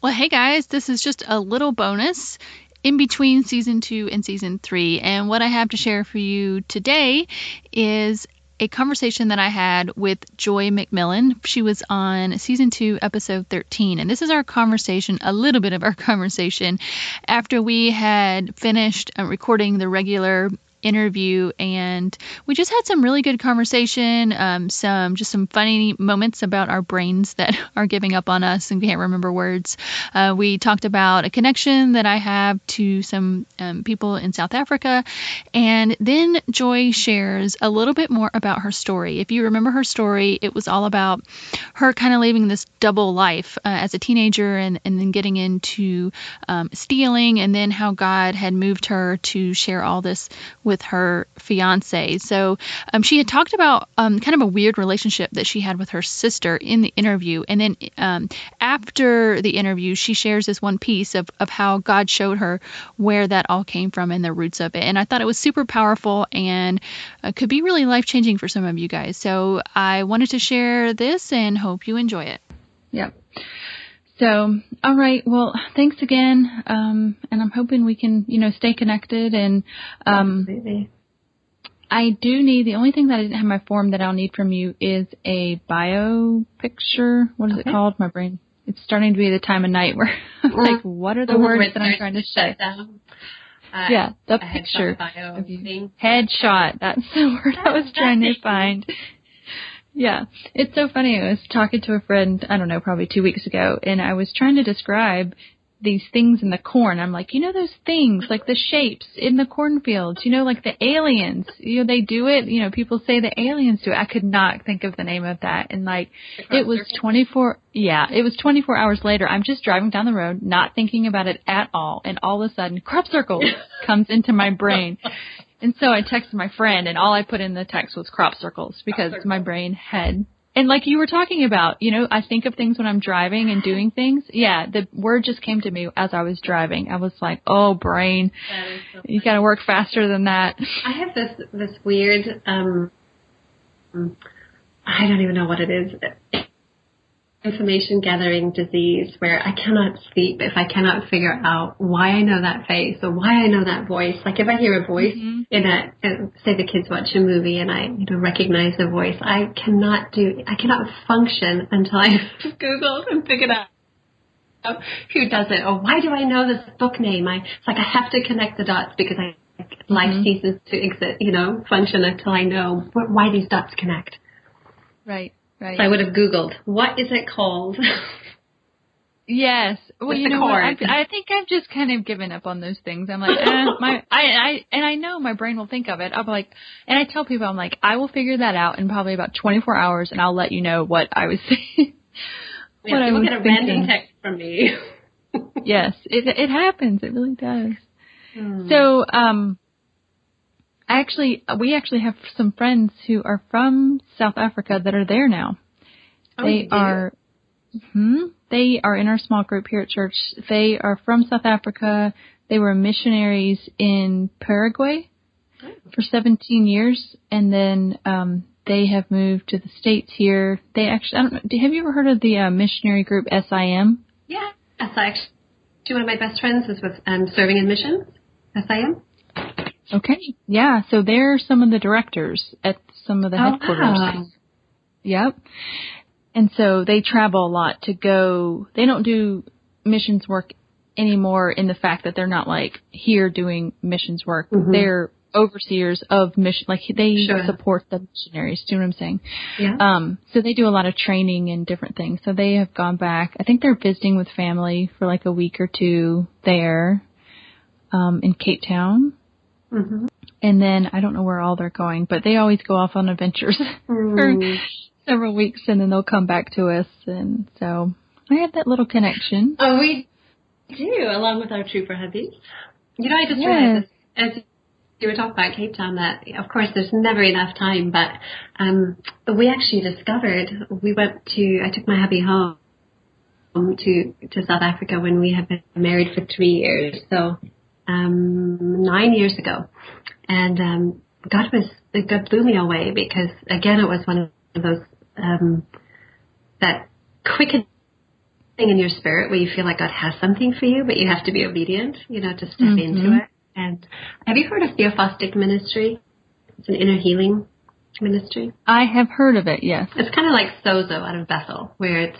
Well, hey guys, this is just a little bonus in between season 2 and season 3. And what I have to share for you today is a conversation that I had with Joy McMillan. She was on season 2, episode 13. And this is our conversation, a little bit of our conversation after we had finished recording the regular interview, and we just had some really good conversation, some funny moments about our brains that are giving up on us and can't remember words. We talked about a connection that I have to some people in South Africa, and then Joy shares a little bit more about her story. If you remember her story, it was all about her kind of living this double life as a teenager and then getting into stealing, and then how God had moved her to share all this with her fiance. So she had talked about kind of a weird relationship that she had with her sister in the interview. And then after the interview, she shares this one piece of how God showed her where that all came from and the roots of it. And I thought it was super powerful and could be really life-changing for some of you guys. So I wanted to share this and hope you enjoy it. Yep. So, all right. Well, thanks again. And I'm hoping we can, stay connected. And Absolutely. I do need, the only thing that I didn't have my form that I'll need from you is a bio picture. What is it called? My brain. It's starting to be the time of night where I'm like, what are the words that I'm trying to say? The picture of you. Headshot. That's the word I was trying to find. Yeah, it's so funny. I was talking to a friend, I don't know, probably 2 weeks ago, and I was trying to describe these things in the corn. I'm like, those things, like the shapes in the cornfields, like the aliens, they do it, people say the aliens do it. I could not think of the name of that. And it was 24 hours later. I'm just driving down the road, not thinking about it at all. And all of a sudden, crop circles comes into my brain. And so I texted my friend, and all I put in the text was crop circles because my brain had. And like you were talking about, I think of things when I'm driving and doing things. Yeah, the word just came to me as I was driving. I was like, oh, brain, you got to work faster than that. I have this weird, I don't even know what it is, information gathering disease where I cannot sleep if I cannot figure out why I know that face or why I know that voice. Like if I hear a voice in say the kids watch a movie and I recognize the voice, I cannot function until I've Googled and figured out who does it or why do I know this book name. It's like I have to connect the dots because life ceases to exist, function until I know why these dots connect. Right. Right. So I would have Googled, what is it called? Yes. Well, I think I've just kind of given up on those things. I'm like, I know my brain will think of it. I'm like, and I tell people, I'm like, I will figure that out in probably about 24 hours, and I'll let you know what I was saying. Yeah, you will get a random text from me. Yes, it happens. It really does. So, we actually have some friends who are from South Africa that are there now. They are in our small group here at church. They are from South Africa. They were missionaries in Paraguay for 17 years, and then they have moved to the States here. They actually, I don't know, have you ever heard of the missionary group SIM? Yeah, actually, one of my best friends is with serving in missions. SIM. Okay. Yeah. So they're some of the directors at some of the headquarters. Wow. Yep. And so they travel a lot to go. They don't do missions work anymore in the fact that they're not like here doing missions work. They're overseers of mission. Like they support the missionaries. Do you know what I'm saying? Yeah. So they do a lot of training and different things. So they have gone back. I think they're visiting with family for like a week or two there, in Cape Town. And then I don't know where all they're going, but they always go off on adventures for several weeks, and then they'll come back to us. And so I have that little connection. Oh, we do, along with our trooper hubbies. I just realized as you were talking about Cape Town that, of course, there's never enough time, but we actually discovered, I took my hubby home to South Africa when we had been married for 3 years. So 9 years ago, and God blew me away because again it was one of those that quick in your spirit where you feel like God has something for you, but you have to be obedient, to step into it. And have you heard of Theophostic ministry? It's an inner healing ministry. I have heard of it, yes. It's kind of like Sozo out of Bethel, where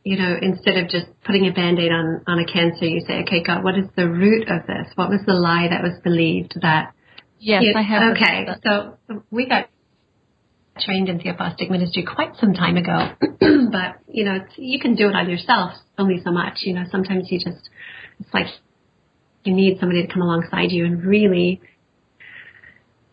instead of just putting a Band-Aid on a cancer, you say, okay, God, what is the root of this? What was the lie that was believed that... Yes, I have. Okay, so we got trained in Theophostic ministry quite some time ago, but, you can do it on yourself only so much. Sometimes it's like you need somebody to come alongside you and really,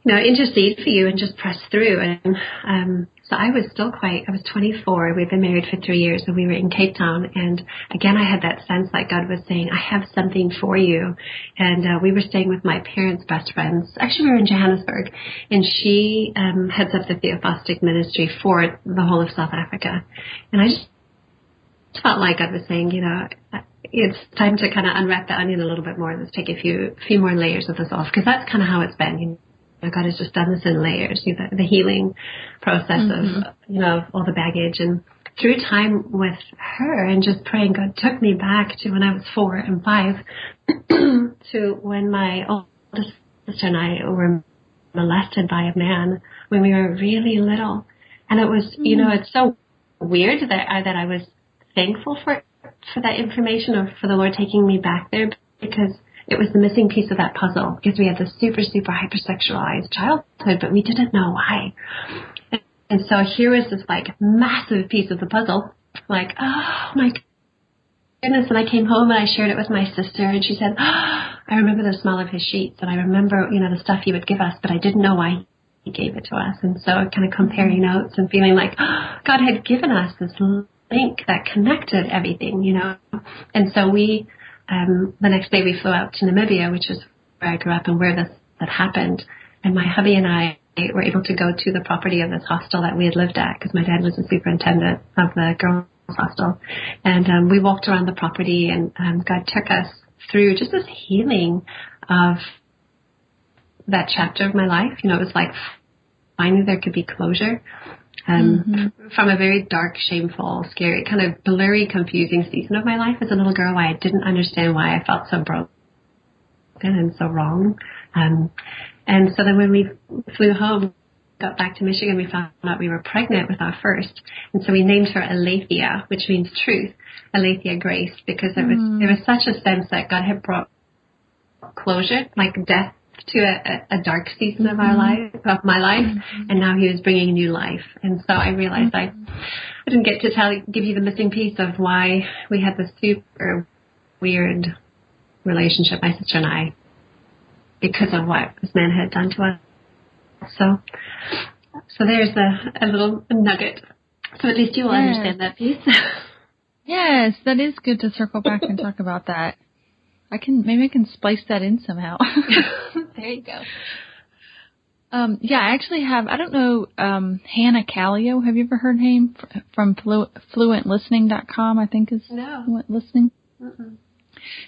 intercede for you and just press through. And so I was 24. We've been married for 3 years, and we were in Cape Town. And again, I had that sense like God was saying, I have something for you. And we were staying with my parents' best friends. Actually, we were in Johannesburg, and she heads up the Theophostic ministry for the whole of South Africa. And I just felt like God was saying, it's time to kind of unwrap the onion a little bit more. Let's take a few more layers of this off, because that's kind of how it's been. God has just done this in layers, the healing process of, all the baggage. And through time with her and just praying, God took me back to when I was 4 and 5 to when my oldest sister and I were molested by a man when we were really little. And it was, it's so weird that I was thankful for that information, or for the Lord taking me back there, because it was the missing piece of that puzzle, because we had this super, super hypersexualized childhood, but we didn't know why. And so here was this like massive piece of the puzzle, like, oh my goodness. And I came home and I shared it with my sister, and she said, I remember the smell of his sheets, and I remember, the stuff he would give us, but I didn't know why he gave it to us. And so kind of comparing notes and feeling like God had given us this link that connected everything, And so we, the next day we flew out to Namibia, which is where I grew up and where this had happened. And my hubby and I were able to go to the property of this hostel that we had lived at, because my dad was the superintendent of the girls' hostel. And we walked around the property, and God took us through just this healing of that chapter of my life. It was like finally there could be closure. From a very dark, shameful, scary, kind of blurry, confusing season of my life as a little girl, why I didn't understand why I felt so broken and so wrong. And so then when we flew home, got back to Michigan, we found out we were pregnant with our first. And so we named her Aletheia, which means truth, Aletheia Grace, because there was such a sense that God had brought closure, like death, to a dark season of my life, and now he was bringing new life. And so I realized I didn't get to give you the missing piece of why we had this super weird relationship, my sister and I, because of what this man had done to us. So there's a little nugget. So at least you will understand that piece. Yes, that is good to circle back and talk about that. Maybe I can splice that in somehow. There you go. I actually have, I don't know, Hannah Callio. Have you ever heard her name from fluentlistening.com, I think is Fluent Listening? Mm-mm.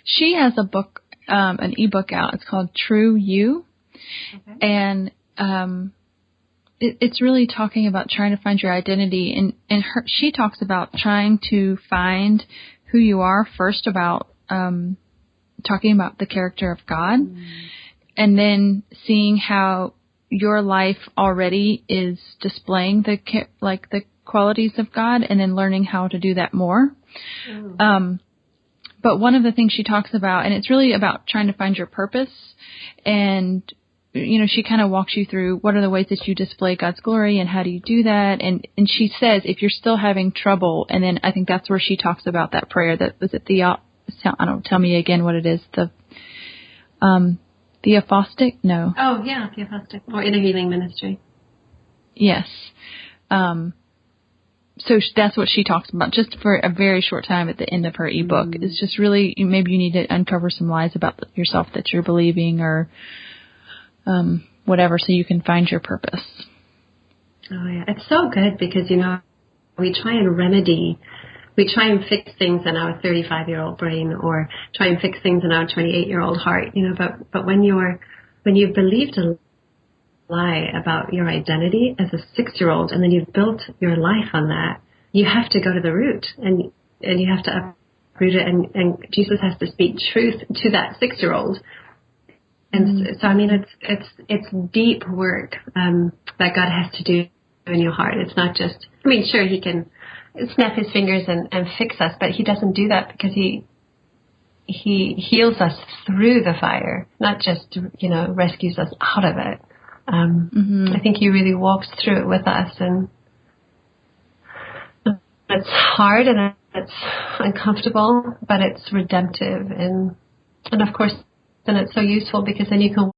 She has a book, an ebook out. It's called True You. Okay. And it's really talking about trying to find your identity. And she talks about trying to find who you are first, about talking about the character of God, and then seeing how your life already is displaying the qualities of God, and then learning how to do that more. But one of the things she talks about, and it's really about trying to find your purpose, and she kind of walks you through what are the ways that you display God's glory and how do you do that. And she says if you're still having trouble, and then I think that's where she talks about that prayer that was at tell me again what it is. The Theophostic? No. Oh, yeah, Theophostic. Or Inner Healing Ministry. Yes. So that's what she talks about, just for a very short time at the end of her ebook. It's just really, maybe you need to uncover some lies about yourself that you're believing, or whatever, so you can find your purpose. Oh, yeah. It's so good because, we try and fix things in our 35-year-old brain, or try and fix things in our 28-year-old heart, but when you've believed a lie about your identity as a 6-year-old, and then you've built your life on that, you have to go to the root. And and you have to uproot it, and Jesus has to speak truth to that 6-year-old. And so, I mean, it's deep work that God has to do in your heart. It's not just, I mean, sure, he can snap his fingers and fix us, but he doesn't do that because he heals us through the fire, not just, rescues us out of it. I think he really walks through it with us, and it's hard and it's uncomfortable, but it's redemptive, and of course, then it's so useful because then you can